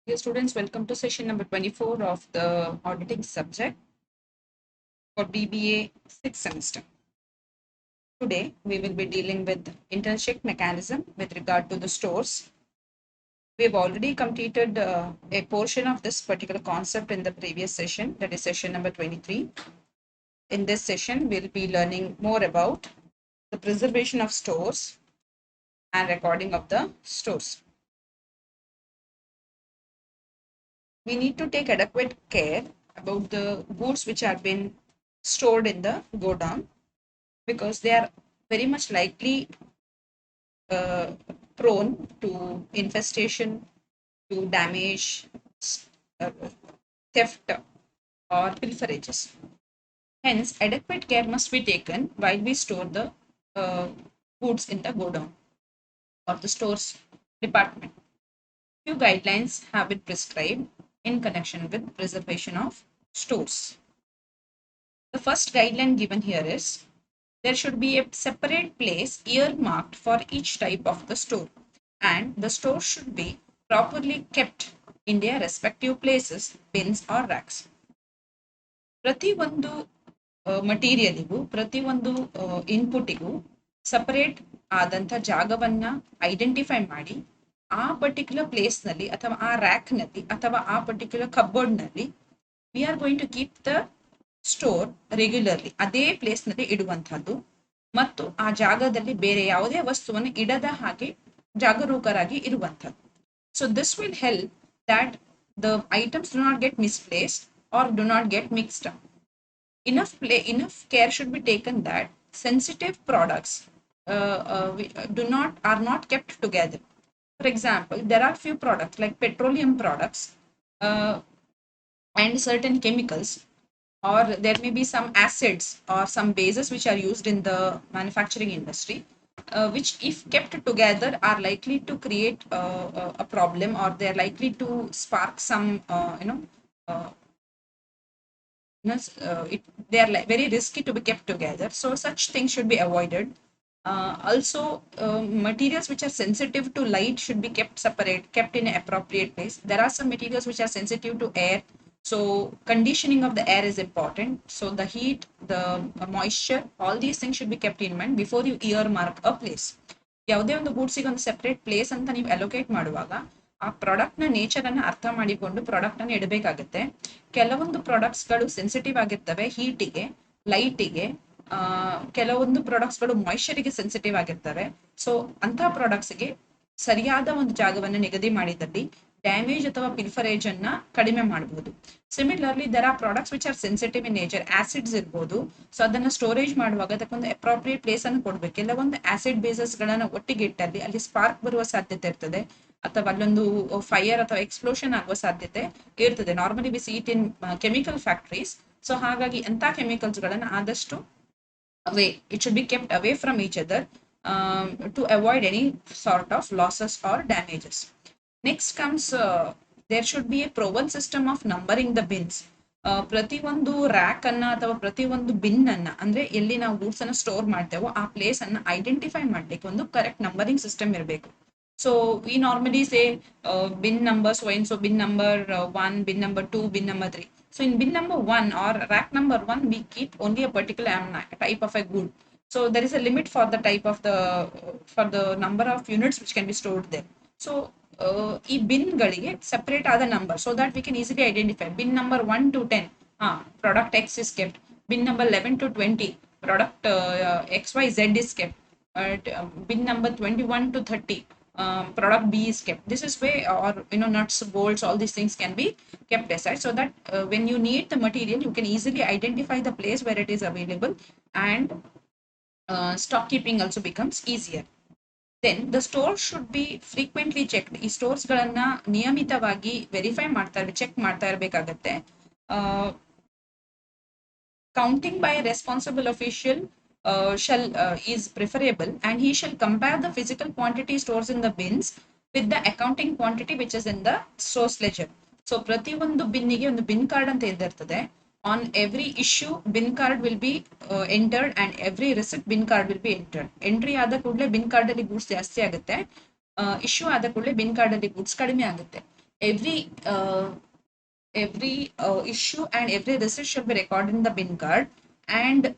Dear students, welcome to session number 24 of the auditing subject for BBA 6th semester. Today, we will be dealing with internship mechanism with regard to the stores. We have already completed a portion of this particular concept in the previous session, that is session number 23. In this session, we'll be learning more about the preservation of stores and recording of the stores. We need to take adequate care about the goods which have been stored in the godown because they are very much likely uh, prone to infestation, to damage, uh, theft, or pilferages. Hence, adequate care must be taken while we store the goods in the godown or the stores department. Few guidelines have been prescribed in connection with preservation of stores. The first guideline given here is there should be a separate place earmarked for each type of the store, and the store should be properly kept in their respective places, bins or racks. ಪ್ರತಿ ಒಂದು ಮಟೀರಿಯಲಿಗೂ ಪ್ರತಿ ಒಂದು ಇನ್ಪುಟಿಗೂ separate ಆದಂಥ ಜಾಗವನ್ನ identify ಮಾಡಿ ಆ particular ಪ್ಲೇಸ್ನಲ್ಲಿ ಅಥವಾ ಆ ರ್ಯಾಕ್ನಲ್ಲಿ ಅಥವಾ ಆ ಪರ್ಟಿಕ್ಯುಲರ್ ಕಬೋರ್ಡ್ನಲ್ಲಿ we are going to keep the store regularly ಅದೇ ಪ್ಲೇಸ್ನಲ್ಲಿ ಇಡುವಂತಹದ್ದು ಮತ್ತು ಆ ಜಾಗದಲ್ಲಿ ಬೇರೆ ಯಾವುದೇ ವಸ್ತುವನ್ನು ಇಡದ ಹಾಗೆ ಜಾಗರೂಕರಾಗಿ ಇರುವಂತಹದ್ದು. So this will help that the items do not get misplaced or do not get mixed up. Enough care should be taken that sensitive products are not kept together. For example, there are few products like petroleum products and certain chemicals, or there may be some acids or some bases which are used in the manufacturing industry, which if kept together are likely to create a problem, or they're likely to spark some they are very risky to be kept together, so such things should be avoided. Also, materials which are sensitive to light should be kept in an appropriate place. There are some materials which are sensitive to air, so conditioning of the air is important. So the heat, the moisture, all these things should be kept in mind before you earmark a place. ಯಾವುದೇ ಒಂದು ಗೂಡ್ಸಿಗೆ ಒಂದು separate place ಅಂತ ನೀವು allocate ಮಾಡುವಾಗ ಆ product ನ nature ಅನ್ನ ಅರ್ಥ ಮಾಡಿಕೊಂಡು ಪ್ರಾಡಕ್ಟ್ ಅನ್ನು ಇಡಬೇಕಾಗುತ್ತೆ. ಕೆಲವೊಂದು ಪ್ರಾಡಕ್ಟ್ಸ್ಗಳು ಸೆನ್ಸಿಟಿವ್ ಆಗಿರ್ತವೆ ಹೀಟಿಗೆ, ಲೈಟಿಗೆ, ಕೆಲವೊಂದು ಪ್ರಾಡಕ್ಟ್ಸ್ಗಳು ಮಾಯಿಶ್ಚರಿಗೆ ಸೆನ್ಸಿಟಿವ್ ಆಗಿರ್ತವೆ. ಸೊ ಅಂತಹ ಪ್ರಾಡಕ್ಟ್ಸ್ಗೆ ಸರಿಯಾದ ಒಂದು ಜಾಗವನ್ನು ನಿಗದಿ ಮಾಡಿದಲ್ಲಿ ಡ್ಯಾಮೇಜ್ ಅಥವಾ ಪಿಲ್ಫರೇಜ್ ಅನ್ನ ಕಡಿಮೆ ಮಾಡಬಹುದು. Similarly there are products which are sensitive in nature, acids ಇರ್ಬೋದು. ಸೊ ಅದನ್ನ ಸ್ಟೋರೇಜ್ ಮಾಡುವಾಗ ಅದಕ್ಕೊಂದು ಅಪ್ರಾಪ್ರಿಯೇಟ್ ಪ್ಲೇಸ್ ಅನ್ನು ಕೊಡ್ಬೇಕು. ಕೆಲವೊಂದು ಆಸಿಡ್ ಬೇಸಸ್ ಗಳನ್ನ ಒಟ್ಟಿಗೆ ಇಟ್ಟಲ್ಲಿ ಅಲ್ಲಿ ಸ್ಪಾರ್ಕ್ ಬರುವ ಸಾಧ್ಯತೆ ಇರ್ತದೆ, ಅಥವಾ ಅಲ್ಲೊಂದು ಫೈರ್ ಅಥವಾ ಎಕ್ಸ್ಪ್ಲೋಷನ್ ಆಗುವ ಸಾಧ್ಯತೆ ಇರ್ತದೆ. Normally V C it in chemical factories. So ಹಾಗಾಗಿ ಅಂತ ಕೆಮಿಕಲ್ಸ್ ಗಳನ್ನ ಆದಷ್ಟು away, it should be kept away from each other to avoid any sort of losses or damages. Next comes there should be a proven system of numbering the bins. ಪ್ರತಿ ಒಂದು rack ಅನ್ನ ಅಥವಾ ಪ್ರತಿ ಒಂದು bin ಅನ್ನ, ಅಂದ್ರೆ ಎಲ್ಲಿ ನಾವು ಗೂಡ್ಸ್ ಅನ್ನ ಸ್ಟೋರ್ ಮಾಡ್ತೇವೋ ಆ ಪ್ಲೇಸ್ ಅನ್ನ ಐಡೆಂಟಿಫೈ ಮಾಡ್ಲಿಕ್ಕೆ ಒಂದು ಕರೆಕ್ಟ್ ನಂಬರಿಂಗ್ ಸಿಸ್ಟಮ್ ಇರಬೇಕು. So we normally say bin number so and so, bin number 1, bin number 2, bin number 3. So in bin number 1 or rack number 1, we keep only a particular type of a good. So there is a limit for the type of for the number of units which can be stored there. So ಈ bin ಗಳಿಗೆ separate ಆದ number, so that we can easily identify bin number 1 to 10 product X is kept, bin number 11 to 20 product XYZ is kept, bin number 21 to 30 product B is kept. This is way, or nuts, bolts, all these things can be kept aside, so that when you need the material you can easily identify the place where it is available, and stock keeping also becomes easier. Then the store should be frequently checked. ಈ stores ಗಳನ್ನ ನಿಯಮಿತವಾಗಿ verify check ಮಾಡ್ತಾ ಇರಬೇಕಾಗತ್ತೆ. Counting by responsible official is preferable, and he shall compare the physical quantity stores in the bins with the accounting quantity which is in the source ledger. So ಪ್ರತಿ ಒಂದು ಬಿನ್ನಿಗೆ ಒಂದು bin card ಅಂತ ಇದ್ದಿರ್ತದೆ. On every issue bin card will be entered, and every receipt bin card will be entered. Entry ಆದ ಕೂಡಲೇ bin card ಅಲ್ಲಿ goods ಜಾಸ್ತಿ ಆಗುತ್ತೆ, issue ಆದ ಕೂಡಲೇ ಬಿನ್ ಕಾರ್ಡ್ ಅಲ್ಲಿ ಗೂಡ್ಸ್ ಕಡಿಮೆ ಆಗುತ್ತೆ. every issue and every receipt should be recorded in the bin card, and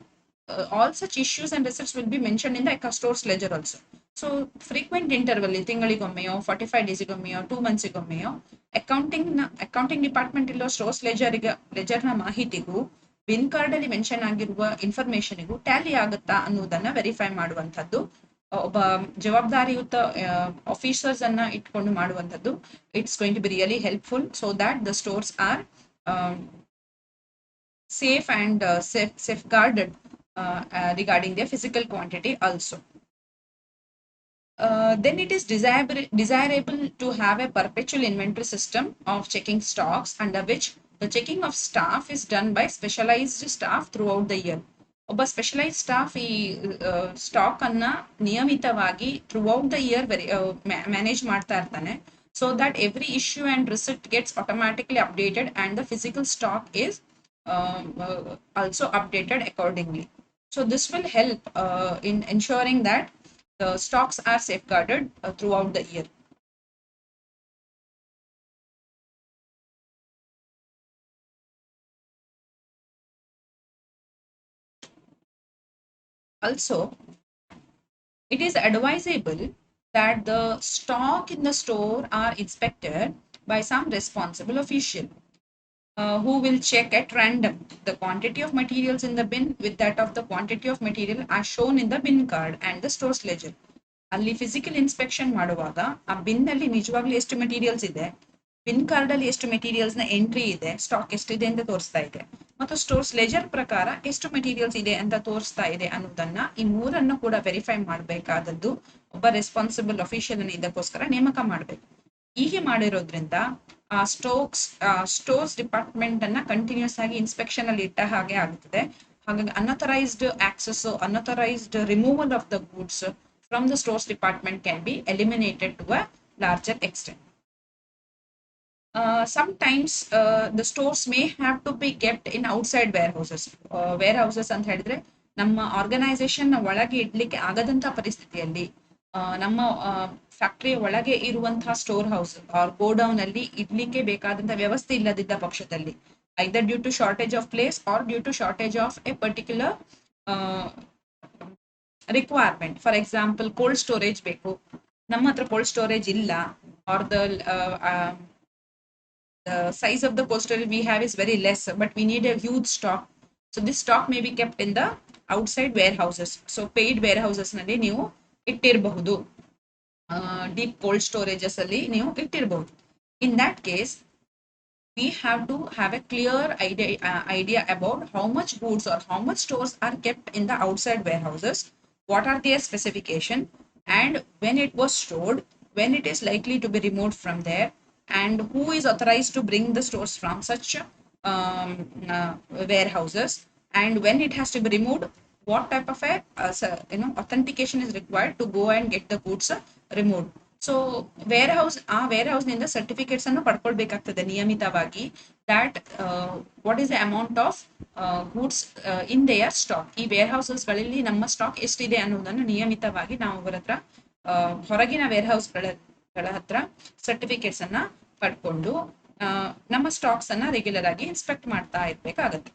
all such issues and receipts will be mentioned in the store's ledger also. So frequent interval ತಿಂಗಳಿಗೊಮ್ಮೆಯೋ 45 ಡೇಸಿಗೊಮ್ಮೆಯೋ 2 ಮಂತ್ಸಿಗೊಮ್ಮೆಯೋ accounting department ಇಲ್ಲೋ stores ಲೆಜರ್ನ ಮಾಹಿತಿಗೂ bin card ಅಲ್ಲಿ mention ಆಗಿರುವ ಇನ್ಫಾರ್ಮೇಶನ್ಗೂ Tally ಆಗುತ್ತಾ ಅನ್ನೋದನ್ನ ವೆರಿಫೈ ಮಾಡುವಂಥದ್ದು ಒಬ್ಬ ಜವಾಬ್ದಾರಿಯುತ ಆಫೀಸರ್ಸ್ ಅನ್ನ ಇಟ್ಕೊಂಡು ಮಾಡುವಂಥದ್ದು. It's going to be really helpful so that the stores are safe and safeguarded regarding their physical quantity also. Then it is desirable to have a perpetual inventory system of checking stocks, under which the checking of staff is done by specialized staff throughout the year. ಒಬ್ಬ specialise staff ಈ stock ಅನ್ನ ನಿಯಮಿತವಾಗಿ throughout the year manage ಮಾಡ್ತಾ ಇರ್ತಾನೆ, so that every issue and receipt gets automatically updated and the physical stock is also updated accordingly. So this will help in ensuring that the stocks are safeguarded throughout the year. Also, it is advisable that the stock in the store are inspected by some responsible official who will check at random the quantity of materials in the bin with that of the quantity of material as shown in the bin card and the store's ledger. ಅಲ್ಲಿ physical inspection ಮಾಡುವಾಗ ಆ bin ಅಲ್ಲಿ ನಿಜವಾಗ್ಲೂ ಎಷ್ಟು materials ಇದೆ, bin card ಅಲ್ಲಿ ಎಷ್ಟು materials ನ ಎಂಟ್ರಿ ಇದೆ, ಸ್ಟಾಕ್ ಎಷ್ಟಿದೆ ಅಂತ ತೋರಿಸ್ತಾ ಇದೆ, ಮತ್ತು ಸ್ಟೋರ್ಸ್ ಲೆಜರ್ ಪ್ರಕಾರ ಎಷ್ಟು ಮೆಟೀರಿಯಲ್ಸ್ ಇದೆ ಅಂತ ತೋರಿಸ್ತಾ ಇದೆ ಅನ್ನೋದನ್ನ ಈ ಮೂರನ್ನು ಕೂಡ ವೆರಿಫೈ ಮಾಡಬೇಕಾದದ್ದು ಒಬ್ಬ ರೆಸ್ಪಾನ್ಸಿಬಲ್ ಅಫಿಷಿಯಲ್ ಅನ್ನು ಇದಕ್ಕೋಸ್ಕರ ನೇಮಕ ಮಾಡಬೇಕು. ಹೀಗೆ ಮಾಡಿರೋದ್ರಿಂದ ಆ ಸ್ಟೋರ್ಸ್ ಡಿಪಾರ್ಟ್ಮೆಂಟ್ ಅನ್ನ ಕಂಟಿನ್ಯೂಸ್ ಆಗಿ ಇನ್ಸ್ಪೆಕ್ಷನ್ ಅಲ್ಲಿ ಇಟ್ಟ ಹಾಗೆ ಆಗುತ್ತದೆ. ಹಾಗಾಗಿ unauthorised access, unauthorised removal of the goods from the stores department can be eliminated to a larger extent. Sometimes the stores may have to be kept in outside warehouses. Warehouses ಅಂತ ಹೇಳಿದ್ರೆ ನಮ್ಮ organisation ಒಳಗೆ ಇಡ್ಲಿಕ್ಕೆ ಆಗದಂತ ಪರಿಸ್ಥಿತಿಯಲ್ಲಿ ನಮ್ಮ factory ಒಳಗೆ ಇರುವಂತಹ store house R godown ಅಲ್ಲಿ ಇಡ್ಲಿಕ್ಕೆ ಬೇಕಾದಂತ ವ್ಯವಸ್ಥೆ ಇಲ್ಲದಿದ್ದ ಪಕ್ಷದಲ್ಲಿ, either due to shortage of place or due to shortage of a particular requirement. For example cold storage ಬೇಕು, ನಮ್ಮ ಹತ್ರ ಕೋಲ್ಡ್ ಸ್ಟೋರೇಜ್ ಇಲ್ಲ, are the size of the cold storage we have is very less, but we need a huge stock. So this stock may be kept in the outside warehouses. So paid warehouses ನಲ್ಲಿ ನೀವು ಇಟ್ಟಿರಬಹುದು, deep cold storages ಅಲ್ಲಿ ನೀವು ಇಟ್ಟಿರಬಹುದು. In that case, we have to have a clear idea about how much goods or how much stores are kept in the outside warehouses, what are their specification, and when it was stored, when it is likely to be removed from there, and who is authorized to bring the stores from such warehouses, and when it has to be removed, what type of a authentication is required to go and get the goods removed. So warehouse ನಿಂದ certificates ಅನ್ನು ಪಡ್ಕೊಳ್ಬೇಕಾಗ್ತದೆ ನಿಯಮಿತವಾಗಿ, that what is the amount of goods in their stock. ಈ ವೇರ್ಹೌಸಸ್ ಗಳಲ್ಲಿ ನಮ್ಮ stock ಎಷ್ಟಿದೆ ಅನ್ನೋದನ್ನು ನಿಯಮಿತವಾಗಿ ನಾವು ಅವರ ಹತ್ರ ಹೊರಗಿನ ವೇರ್ಹೌಸ್ಗಳ ಹತ್ರ ಸರ್ಟಿಫಿಕೇಟ್ಸ್ ಅನ್ನ ಪಡ್ಕೊಂಡು ನಮ್ಮ ಸ್ಟಾಕ್ಸ್ ಅನ್ನ ರೆಗ್ಯುಲರ್ ಆಗಿ ಇನ್ಸ್ಪೆಕ್ಟ್ ಮಾಡ್ತಾ ಇರ್ಬೇಕಾಗತ್ತೆ.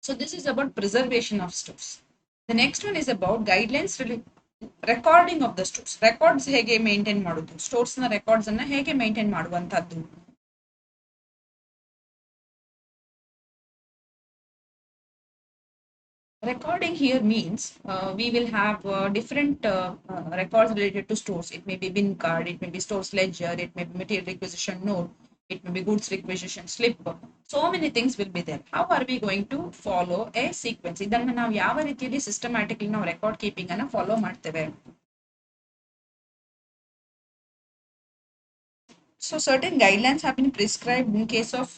So this is about preservation of stores. The next one is about guidelines recording of the stores. Records ಹೇಗೆ ಮೇಂಟೈನ್ ಮಾಡುದು, ಸ್ಟೋರ್ಸ್ ನ ರೆಕಾರ್ಡ್ಸ್ ಅನ್ನ ಹೇಗೆ ಮೇಂಟೈನ್ ಮಾಡುವಂತದ್ದು. Recording here means we will have different records related to stores. It may be bin card, it may be stores ledger, it may be material requisition note, it may be goods requisition slip. So many things will be there. How are we going to follow a sequence? ಇದನ್ನ ನಾವು ಯಾವ ರೀತಿಯಲ್ಲಿ systematically ನಾವು record keeping ಅನ್ನ follow ಮಾಡ್ತೇವೆ. So certain guidelines have been prescribed in case of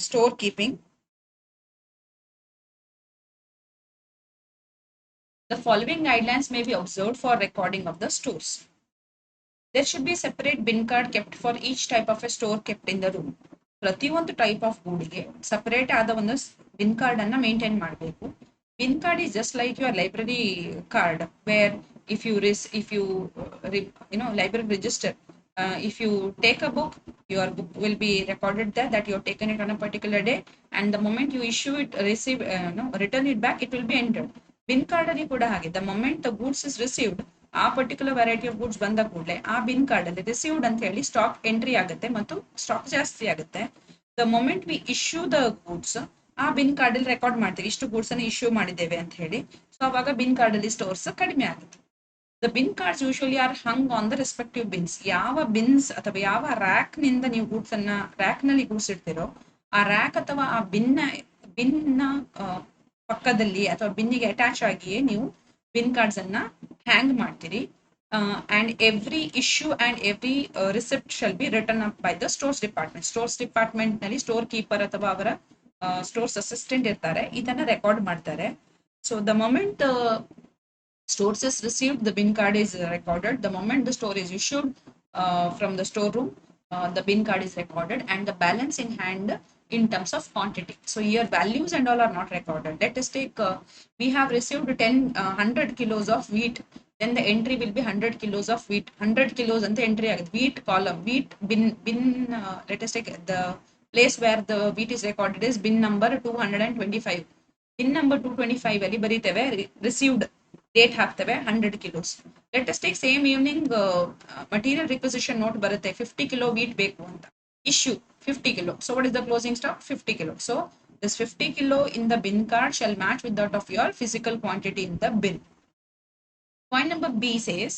store keeping. The following guidelines may be observed for recording of the stores. There should be a separate bin card kept for each type of a store kept in the room. ಪ್ರತಿಯೊಂದು type of ಗೂಡಿಗೆ separate ಆದ ಒಂದು bin card ಅನ್ನ maintain ಮಾಡಬೇಕು. Bin card is just like your library card, where if you library register, If you take a book, your book will be recorded there that you have taken it on a particular day, and the moment you issue it, receive, no, return it back, it will be entered. Bin card ಅಲ್ಲಿ ಕೂಡ ಹಾಗೆ, the moment the goods is received, ಆ particular variety of goods ಬಂದ ಕೂಡಲೇ ಆ bin card ಅಲ್ಲಿ received ಅಂತ ಹೇಳಿ ಸ್ಟಾಕ್ ಎಂಟ್ರಿ ಆಗುತ್ತೆ ಮತ್ತು ಸ್ಟಾಕ್ ಜಾಸ್ತಿ ಆಗುತ್ತೆ. The moment we issue the goods, ಆ ಬಿನ್ ಕಾರ್ಡ್ ಅಲ್ಲಿ ರೆಕಾರ್ಡ್ ಮಾಡ್ತೀವಿ ಇಷ್ಟು ಗೂಡ್ಸ್ ಅನ್ನು ಇಶ್ಯೂ ಮಾಡಿದ್ದೇವೆ ಅಂತ ಹೇಳಿ. ಸೊ ಅವಾಗ ಬಿನ್ ಕಾರ್ಡ್ ಅಲ್ಲಿ ಸ್ಟೋರ್ಸ್ ಕಡಿಮೆ ಆಗುತ್ತೆ. The bin cards usually are hung on the respective bins. ಯಾವ ಬಿನ್ಸ್ ಅಥವಾ ಯಾವ ರ್ಯಾಕ್ ನಿಂದ ನೀವು ಗೂಡ್ಸ್ ಅನ್ನ ರ್ಯಾಕ್ ನಲ್ಲಿ ಗೂಡ್ಸ್ ಇಡ್ತೀರೋ ಆ ರ್ಯಾಕ್ ಅಥವಾ ಆ ಬಿನ್ನ ಪಕ್ಕದಲ್ಲಿ ಅಥವಾ ಬಿನ್ನಿಗೆ ಅಟ್ಯಾಚ್ ಆಗಿಯೇ ನೀವು ಬಿನ್ ಕಾರ್ಡ್ಸ್ ಅನ್ನ ಹ್ಯಾಂಗ್ ಮಾಡ್ತೀರಿ. And every issue and every receipt shall be written up by the stores department. Stores department ನಲ್ಲಿ ಸ್ಟೋರ್ ಕೀಪರ್ ಅಥವಾ ಅವರ ಸ್ಟೋರ್ಸ್ ಅಸಿಸ್ಟೆಂಟ್ ಇರ್ತಾರೆ, ಇದನ್ನ ರೆಕಾರ್ಡ್ ಮಾಡ್ತಾರೆ. So the moment stores is received, the bin card is recorded. The moment the store is issued from the storeroom, the bin card is recorded, and the balance in hand in terms of quantity. So here values and all are not recorded. Let us take, we have received 100 kilos of wheat, then the entry will be 100 kilos of wheat. 100 kilos and the entry aಗುತ್ತೆ. Wheat column, wheat bin, let us take the place where the wheat is recorded is bin number 225. bin number 225 ಅಲ್ಲಿ ಬರೀತೇವೆ received date ಹಾಕ್ತೇವೆ 100 kilos. Let us take same evening material requisition note ಬರುತ್ತೆ 50 kilo wheat ಬೇಕು ಅಂತ, issue 50 kilo. So what is the closing stock? 50 kilo. So this 50 kilo in the bin card shall match with that of your physical quantity in the bin. Point number B says,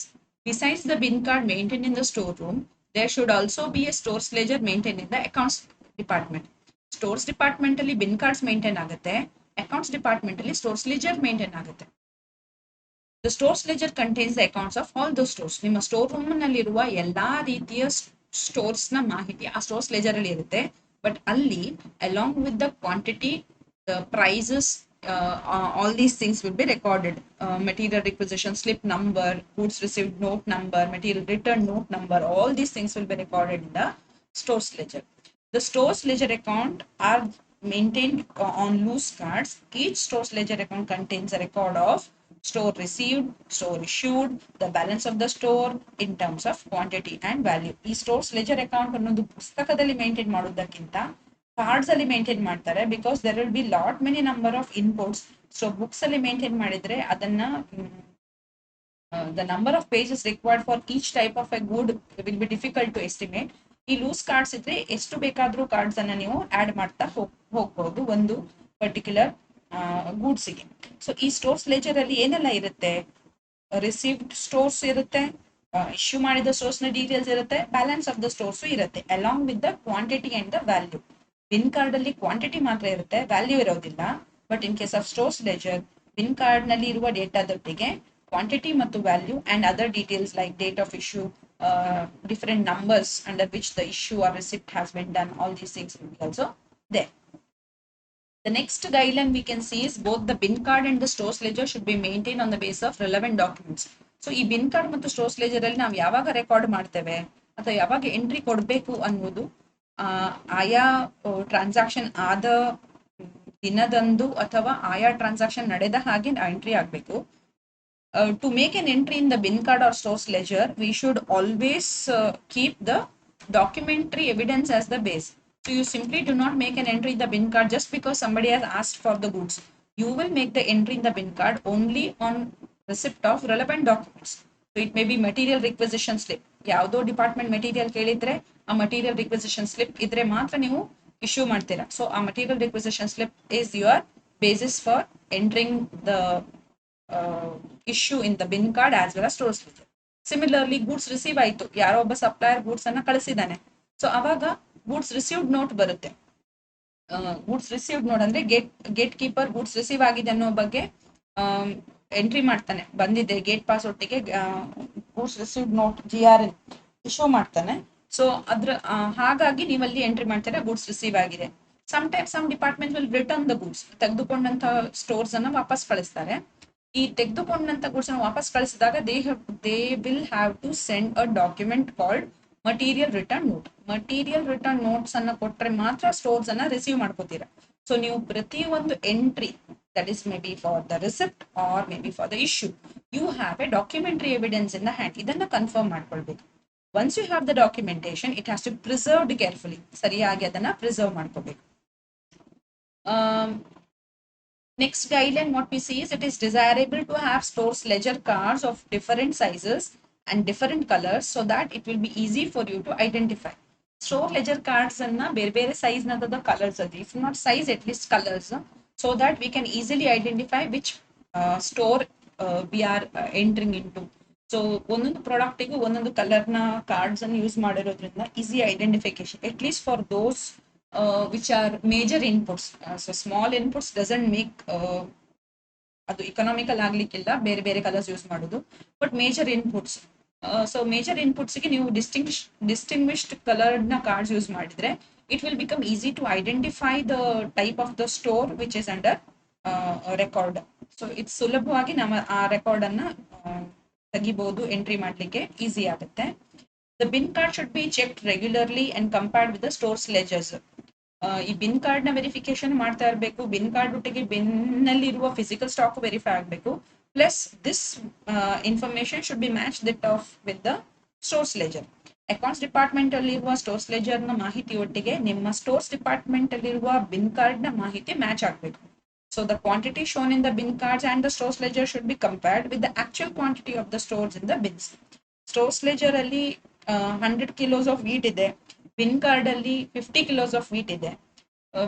besides the bin card maintained in the storeroom, there should also be a stores ledger maintained in the accounts department. Stores department ಅಲ್ಲಿ bin cards maintain ಆಗುತ್ತೆ, accounts department ಅಲ್ಲಿ stores ledger maintain ಆಗುತ್ತೆ. The stores ledger contains the accounts of all those stores. ನಿಮ್ಮ store room ನಲ್ಲಿರುವ ಎಲ್ಲಾ ರೀತಿಯ stores ನ ಮಾಹಿತಿ ಆ ಸ್ಟೋರ್ಸ್ ಲೆಜರ್ ಅಲ್ಲಿ ಇರುತ್ತೆ. ಬಟ್ ಅಲ್ಲಿ along with the quantity, the prices, all these things will be recorded. Material requisition slip number, goods received note number, material return note number, all these things will be recorded in the stores ledger. The stores ledger account are maintained on loose cards. Each stores ledger account contains a record of store received, store issued, the balance of the store in terms of quantity and value. ಈ stores leisure account ಅನ್ನೋದು ಪುಸ್ತಕದಲ್ಲಿ maintain ಮಾಡೋದಕ್ಕಿಂತ cards ಅಲ್ಲಿ maintain ಮಾಡ್ತಾರೆ, because there will be lot many number of inputs. So books ಅಲ್ಲಿ maintain ಮಾಡಿದ್ರೆ ಅದನ್ನ the number of pages required for each type of a good will be difficult to estimate. ಈ loose cards ಇದ್ರೆ ಎಷ್ಟು ಬೇಕಾದ್ರೂ cards ಅನ್ನ ನೀವು add ಮಾಡ್ತಾ ಹೋಗ್ಬಹುದು ಒಂದು ಪರ್ಟಿಕ್ಯುಲರ್ ಗೂಡ್ಸ್ಗೆ. ಸೊ ಈ ಸ್ಟೋರ್ಸ್ ಲೆಜರ್ ಅಲ್ಲಿ ಏನೆಲ್ಲ ಇರುತ್ತೆ? ರಿಸೀವ್ಡ್ ಸ್ಟೋರ್ಸ್ ಇರುತ್ತೆ, ಇಶ್ಯೂ ಮಾಡಿದ ಸ್ಟೋರ್ಸ್ ನ ಡೀಟೇಲ್ಸ್ ಇರುತ್ತೆ, ಬ್ಯಾಲೆನ್ಸ್ ಆಫ್ ದ ಸ್ಟೋರ್ಸ್ ಇರುತ್ತೆ, along with the quantity and the value. Bin card ಅಲ್ಲಿ ಕ್ವಾಂಟಿಟಿ ಮಾತ್ರ ಇರುತ್ತೆ, ವ್ಯಾಲ್ಯೂ ಇರೋದಿಲ್ಲ. But in case of stores ledger, bin card ನಲ್ಲಿ ಇರುವ ಡೇಟಾದೊಟ್ಟಿಗೆ quantity ಮತ್ತು value and other details like date of issue, different numbers under which the issue or receipt has been done, all these things will be also there. The next guideline we can see is both the bin card and the stores ledger should be maintained on the basis of relevant documents. So ಈ bin card ಮತ್ತು stores ledger ಅಲ್ಲಿ ನಾವು ಯಾವಾಗ record ಮಾಡ್ತೇವೆ ಅಥವಾ ಯಾವಾಗ entry ಕೊಡಬೇಕು ಅನ್ನೋದು ಆಯಾ ಟ್ರಾನ್ಸಾಕ್ಷನ್ ಆದ ದಿನದಂದು ಅಥವಾ ಆಯಾ ಟ್ರಾನ್ಸಾಕ್ಷನ್ ನಡೆದ ಹಾಗೆ ಎಂಟ್ರಿ ಆಗಬೇಕು. To make an entry in the bin card or stores ledger, we should always keep the documentary evidence as the base. So you simply do not make an entry in the bin card just because somebody has asked for the goods. You will make the entry in the bin card only on receipt of relevant documents. So it may be material requisition slip. ಯಾವುದೋ department material ಕೇಳಿದ್ರೆ ಆ material requisition slip ಇದ್ರೆ ಮಾತ್ರ ನೀವು issue ಮಾಡ್ತೀರಾ. So ಆ material requisition slip is your basis for entering the issue in the bin card as well as stores ledger. Similarly, goods receive ಆಯ್ತು, ಯಾರೋ ಒಬ್ಬ ಸಪ್ಲೈಯರ್ ಗೂಡ್ಸ್ ಅನ್ನ ಕಳಿಸಿದಾನೆ. ಸೊ ಅವಾಗ ಗೂಡ್ಸ್ ರಿಸೀವ್ಡ್ ನೋಟ್ ಬರುತ್ತೆ. ಗೂಡ್ಸ್ ರಿಸೀವ್ಡ್ ನೋಟ್ ಅಂದ್ರೆ gate keeper goods receive ಆಗಿದೆ ಅನ್ನೋ ಬಗ್ಗೆ ಎಂಟ್ರಿ ಮಾಡ್ತಾನೆ, ಬಂದಿದೆ ಗೇಟ್ ಪಾಸ್ ಒಟ್ಟಿಗೆ goods received note GRN issue ಮಾಡ್ತಾನೆ. ಸೊ ಅದ್ರ ಹಾಗಾಗಿ ನೀವಲ್ಲಿ ಎಂಟ್ರಿ ಮಾಡ್ತೀರಾ ಗೂಡ್ಸ್ ರಿಸೀವ್ ಆಗಿದೆ. Sometimes some department will return the goods, ತೆಗೆದುಕೊಂಡಂತ ಸ್ಟೋರ್ಸ್ ಅನ್ನ ವಾಪಸ್ ಕಳಿಸ್ತಾರೆ. ಈ ತೆಗೆದುಕೊಂಡಂತ ಗೂಡ್ಸ್ ಅನ್ನು ವಾಪಸ್ ಕಳಿಸಿದಾಗ they will have to send a document called material return note. Material return notes ಅನ್ನ ಕೊಟ್ರೆ ಮಾತ್ರ ಸ್ಟೋರ್ಸ್ ಅನ್ನ ರಿಸೀವ್ ಮಾಡ್ಕೋತೀರಾ. ಸೊ ನೀವು ಪ್ರತಿ ಒಂದು entry, that is maybe for the receipt or maybe for the issue, you have a documentary evidence in the hand. ಇದನ್ನ confirm ಮಾಡ್ಕೊಳ್ಬೇಕು. Once you have the documentation, it has to be preserved carefully. ಸರಿಯಾಗಿ ಅದನ್ನ preserve ಮಾಡ್ಕೋಬೇಕು. Next guideline, what we see is it is desirable to have stores ledger cards of different sizes and different colors so that it will be easy for you to identify. Store ledger cards anna ಬೇರೆ ಬೇರೆ size ನದ colors adi, if not size at least colors, so that we can easily identify which store we are entering into. So ಒಂದೊಂದು ಪ್ರಾಡಕ್ಟಿಗೂ ಒಂದೊಂದು ಕಲರ್ನ cards ಅನ್ನು use ಮಾಡಿರೋದ್ರಿಂದ easy identification, at least for those which are major inputs. So small inputs doesn't make ಅದು economical ಆಗ್ಲಿಕ್ಕಿಲ್ಲ ಬೇರೆ ಬೇರೆ ಕಲರ್ಸ್ ಯೂಸ್ ಮಾಡೋದು. But major inputs, so major ಇನ್ಪುಟ್ಸ್ಗೆ ನೀವು ಡಿಸ್ಟಿಂಗ್ವಿಶ್ಡ್ ಕಲರ್ನ ಕಾರ್ಡ್ಸ್ ಯೂಸ್ ಮಾಡಿದ್ರೆ it will become easy to identify the type of the store which is under record. So ಇದು ಸುಲಭವಾಗಿ ನಮ್ಮ ಆ ರೆಕಾರ್ಡ್ ಅನ್ನ ತೆಗಿಬಹುದು, ಎಂಟ್ರಿ ಮಾಡ್ಲಿಕ್ಕೆ ಈಸಿ ಆಗುತ್ತೆ. The bin card should be checked regularly and compared with the stores ledgers. ಈ bin card ನ ವೆರಿಫಿಕೇಶನ್ ಮಾಡ್ತಾ ಇರಬೇಕು. ಬಿನ್ ಕಾರ್ಡ್ ಒಟ್ಟಿಗೆ ಬಿನ್ ನಲ್ಲಿ ಇರುವ ಫಿಸಿಕಲ್ ಸ್ಟಾಕ್ ವೆರಿಫೈ ಆಗಬೇಕು. Plus this information should be match that of with the stores leisure. Accounts department ಅಲ್ಲಿರುವ stores ledger ನ ಮಾಹಿತಿ ಒಟ್ಟಿಗೆ ನಿಮ್ಮ ಸ್ಟೋರ್ಸ್ ಡಿಪಾರ್ಟ್ಮೆಂಟ್ ಅಲ್ಲಿರುವ ಬಿನ್ ಕಾರ್ಡ್ ನ ಮಾಹಿತಿ ಮ್ಯಾಚ್ ಆಗಬೇಕು. So the quantity shown in the bin cards and the stores ledger should be compared with the actual quantity of the stores in the bins. Stores ledger alli 100 kilos of wheat ide, bin card alli 50 kilos of wheat ide,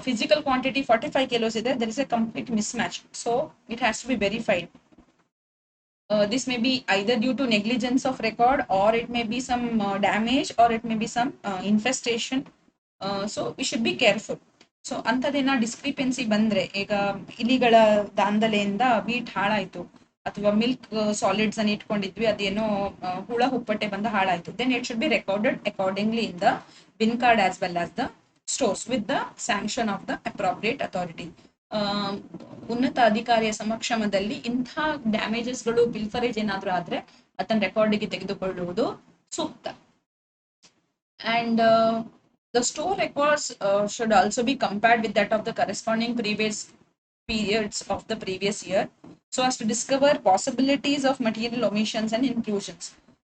physical quantity 45 kilos ide. There is a complete mismatch, so it has to be verified. This may be either due to negligence of record, or it may be some damage, or it may be some infestation. So we should be careful. So ಅಂಥದ್ದೇನ discrepancy ಬಂದ್ರೆ, ಈಗ ಇಲಿಗಳ ದಾಂಧಲೆಯಿಂದ wheat ಹಾಳಾಯ್ತು, ಅಥವಾ milk solids ಅನ್ನು ಇಟ್ಕೊಂಡಿದ್ವಿ ಅದೇನೋ ಹುಳ ಹುಪ್ಪಟ್ಟೆ ಬಂದು ಹಾಳಾಯ್ತು, then it should be recorded accordingly in the bin card as well as the stores with the sanction of the appropriate authority. ಉನ್ನತ ಅಧಿಕಾರಿಯ ಸಮಕ್ಷಮದಲ್ಲಿ ಇಂಥ ಡ್ಯಾಮೇಜಸ್ಗಳು, ಪಿಲ್ಫರೇಜ್ ಏನಾದ್ರೂ ಆದ್ರೆ ಅದನ್ನ ರೆಕಾರ್ಡಿಗೆ ತೆಗೆದುಕೊಳ್ಳುವುದು ಸೂಕ್ತ. And the store records should also be compared with that of the corresponding previous periods of the previous year, so as to discover possibilities of material omissions and inclusions.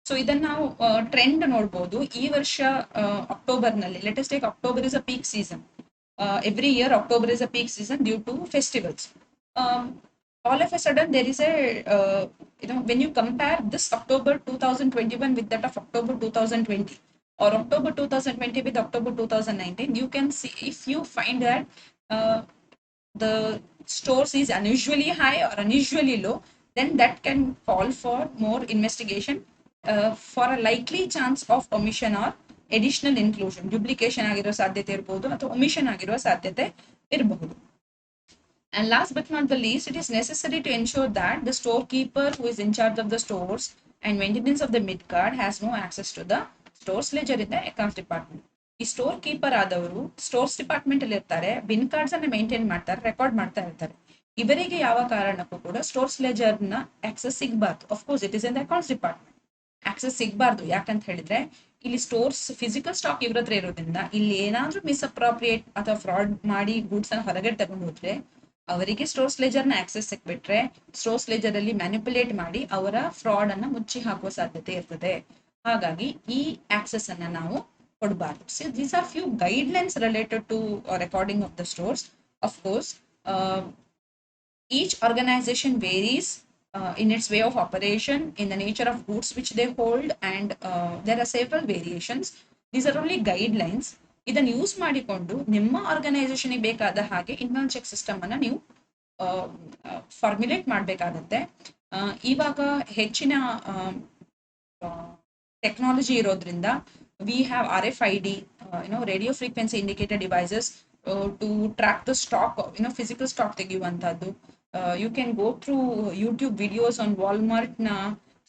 So ಇದನ್ನ ನಾವು ಟ್ರೆಂಡ್ ನೋಡಬಹುದು. ಈ ವರ್ಷ October ನಲ್ಲಿ, let us take October is a peak season. Every year October is a peak season due to festivals. all of a sudden there is a when you compare this October 2021 with that of October 2020 or October 2020 with October 2019, you can see, if you find that the stores is unusually high or unusually low, then that can call for more investigation for a likely chance of omission or additional inclusion. Duplication ಆಗಿರೋ ಸಾಧ್ಯತೆ ಇರಬಹುದು ಅಥವಾ omission ಆಗಿರೋ ಸಾಧ್ಯತೆ ಇರಬಹುದು. And last but not the least, it is necessary to ensure that the storekeeper who is in charge of the stores and maintenance of the mid card has no access to the stores ledger ಇದೆ accounts department. ಈ store keeper ಆದವರು stores department ಅಲ್ಲಿ ಇರ್ತಾರೆ, bin cards ಅನ್ನ maintain ಮಾಡ್ತಾರೆ, record ಮಾಡ್ತಾ ಇರ್ತಾರೆ. ಇವರಿಗೆ ಯಾವ ಕಾರಣಕ್ಕೂ ಕೂಡ ಸ್ಟೋರ್ಸ್ ಲೆಜರ್ ನ ಆಕ್ಸೆಸ್ ಸಿಗಬಾರ್ದು. Of course it is in the accounts department, access ಸಿಗಬಾರ್ದು. ಯಾಕಂತ ಹೇಳಿದ್ರೆ ಇಲ್ಲಿ ಸ್ಟೋರ್ಸ್ ಫಿಸಿಕಲ್ ಸ್ಟಾಕ್ ಇವ್ರ ಹತ್ರ ಇರೋದ್ರಿಂದ ಇಲ್ಲಿ ಏನಾದ್ರೂ ಮಿಸ್ಅಪ್ರಾಪ್ರಿಯೇಟ್ ಅಥವಾ ಫ್ರಾಡ್ ಮಾಡಿ ಗೂಡ್ಸ್ ಅನ್ನ ಹೊರಗಡೆ ತಗೊಂಡು ಹೋದ್ರೆ ಅವರಿಗೆ ಸ್ಟೋರ್ಸ್ ಲೆಜರ್ ನ ಆಕ್ಸೆಸ್ ಸಿಕ್ಬಿಟ್ರೆ ಸ್ಟೋರ್ಸ್ ಲೆಜರ್ ಅಲ್ಲಿ ಮ್ಯಾನಿಪುಲೇಟ್ ಮಾಡಿ ಅವರ ಫ್ರಾಡ್ ಅನ್ನ ಮುಚ್ಚಿ ಹಾಕುವ ಸಾಧ್ಯತೆ ಇರ್ತದೆ. ಹಾಗಾಗಿ ಈ ಆಕ್ಸೆಸ್ ಅನ್ನ ನಾವು ಕೊಡಬಾರ್ದು. So these are few guidelines related to recording of the stores. Of course each organization varies in its way of operation, in the nature of goods which they hold, and there are several variations. These are only guidelines. ಇದನ್ನು use ಮಾಡಿಕೊಂಡು ನಿಮ್ಮ organisation ಬೇಕಾದ ಹಾಗೆ income check system ಅನ್ನ ನೀವು ಫಾರ್ಮ್ಯುಲೇಟ್ ಮಾಡಬೇಕಾಗತ್ತೆ. ಇವಾಗ ಹೆಚ್ಚಿನ ಟೆಕ್ನಾಲಜಿ ಇರೋದ್ರಿಂದ we have RFID, radio frequency indicator devices to track the stock, physical stock ತೆಗೆಯುವಂತದ್ದು. You can go through YouTube videos on Walmart ನ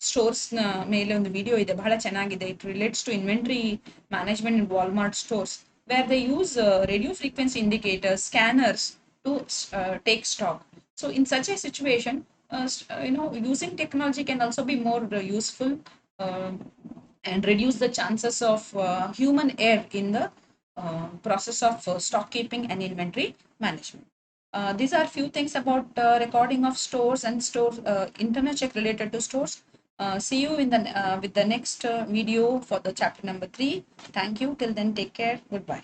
ಸ್ಟೋರ್ಸ್ ನ ಮೇಲೆ ಒಂದು ವಿಡಿಯೋ ಇದೆ, ಬಹಳ ಚೆನ್ನಾಗಿದೆ. It relates to inventory management in Walmart stores, where they use radio frequency indicators, scanners to take stock. So in such a situation, using technology can also be more useful and reduce the chances of human error in the process of stock keeping and inventory management. These are few things about recording of stores and store internal check related to stores. See you in the with the next video for the chapter number 3. Thank you. Till then, take care. Goodbye.